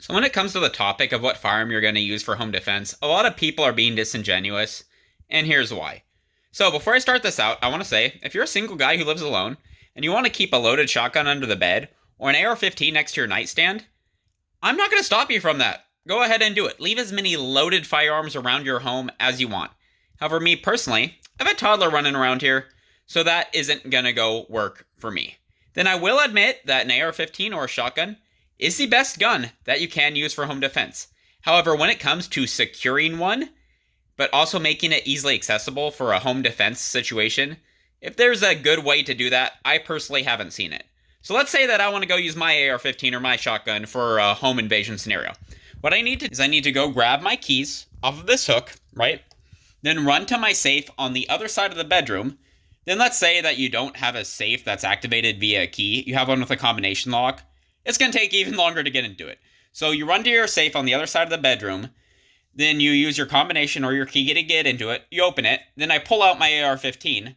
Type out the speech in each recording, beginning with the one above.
So when it comes to the topic of what firearm you're going to use for home defense, a lot of people are being disingenuous, and here's why. So before I start this out, I want to say, if you're a single guy who lives alone, and you want to keep a loaded shotgun under the bed, or an AR-15 next to your nightstand, I'm not going to stop you from that. Go ahead and do it. Leave as many loaded firearms around your home as you want. However, me personally, I have a toddler running around here, so that isn't going to go work for me. Then I will admit that an AR-15 or a shotgun is the best gun that you can use for home defense. However, when it comes to securing one, but also making it easily accessible for a home defense situation, if there's a good way to do that, I personally haven't seen it. So let's say that I want to go use my AR-15 or my shotgun for a home invasion scenario. What I need to do is I need to go grab my keys off of this hook, right? Then run to my safe on the other side of the bedroom. Then let's say that you don't have a safe that's activated via a key. You have one with a combination lock. It's going to take even longer to get into it. So you run to your safe on the other side of the bedroom. Then you use your combination or your key to get into it. You open it. Then I pull out my AR-15.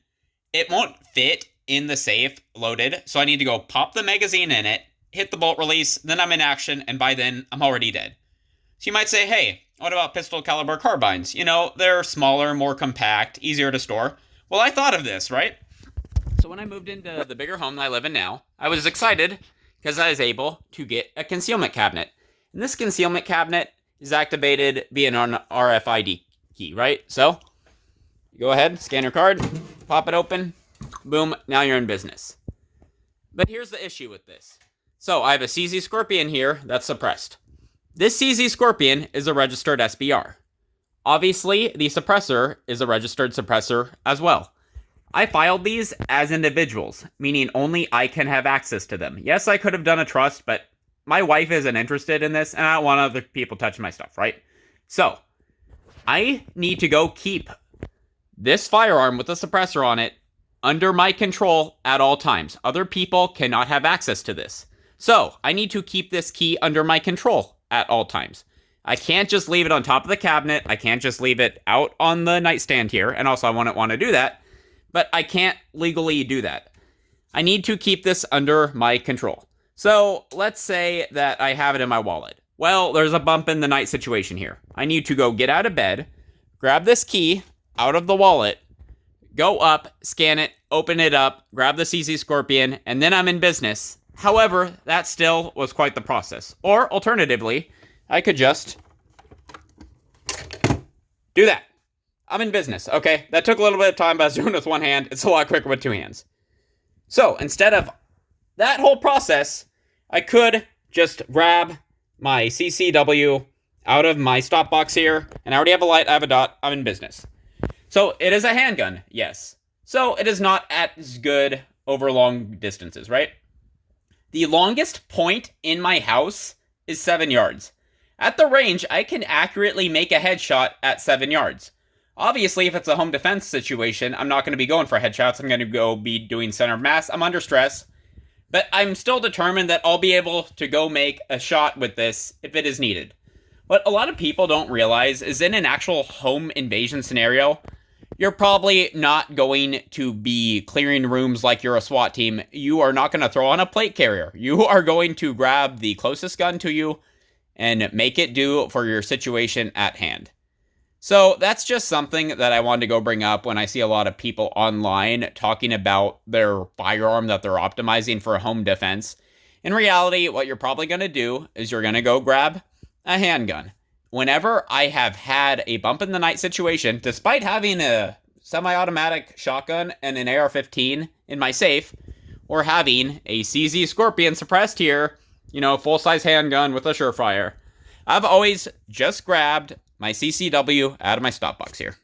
It won't fit in the safe loaded. So I need to go pop the magazine in it, hit the bolt release. Then I'm in action. And by then, I'm already dead. So you might say, hey, what about pistol caliber carbines? You know, they're smaller, more compact, easier to store. Well, I thought of this, right? So when I moved into the bigger home that I live in now, I was excited because I was able to get a concealment cabinet. And this concealment cabinet is activated via an RFID key, right? So, go ahead, scan your card, pop it open, boom, now you're in business. But here's the issue with this. So, I have a CZ Scorpion here that's suppressed. This CZ Scorpion is a registered SBR. Obviously, the suppressor is a registered suppressor as well. I filed these as individuals, meaning only I can have access to them. Yes, I could have done a trust, but my wife isn't interested in this, and I don't want other people touching my stuff, right? So, I need to go keep this firearm with a suppressor on it under my control at all times. Other people cannot have access to this. So, I need to keep this key under my control at all times. I can't just leave it on top of the cabinet. I can't just leave it out on the nightstand here, and also I wouldn't want to do that. But I can't legally do that. I need to keep this under my control. So let's say that I have it in my wallet. Well, there's a bump in the night situation here. I need to go get out of bed, grab this key out of the wallet, go up, scan it, open it up, grab the CZ Scorpion, and then I'm in business. However, that still was quite the process. Or alternatively, I could just do that. I'm in business, okay? That took a little bit of time, but I was doing it with one hand. It's a lot quicker with two hands. So, instead of that whole process, I could just grab my CCW out of my stop box here, and I already have a light, I have a dot, I'm in business. So, it is a handgun, yes. So, it is not as good over long distances, right? The longest point in my house is 7 yards. At the range, I can accurately make a headshot at 7 yards. Obviously, if it's a home defense situation, I'm not going to be going for headshots. I'm going to be doing center of mass. I'm under stress. But I'm still determined that I'll be able to go make a shot with this if it is needed. What a lot of people don't realize is in an actual home invasion scenario, you're probably not going to be clearing rooms like you're a SWAT team. You are not going to throw on a plate carrier. You are going to grab the closest gun to you and make it do for your situation at hand. So that's just something that I wanted to go bring up when I see a lot of people online talking about their firearm that they're optimizing for a home defense. In reality, what you're probably going to do is you're going to go grab a handgun. Whenever I have had a bump in the night situation, despite having a semi-automatic shotgun and an AR-15 in my safe, or having a CZ Scorpion suppressed here, you know, full-size handgun with a Surefire, I've always just grabbed my CCW out of my stop box here.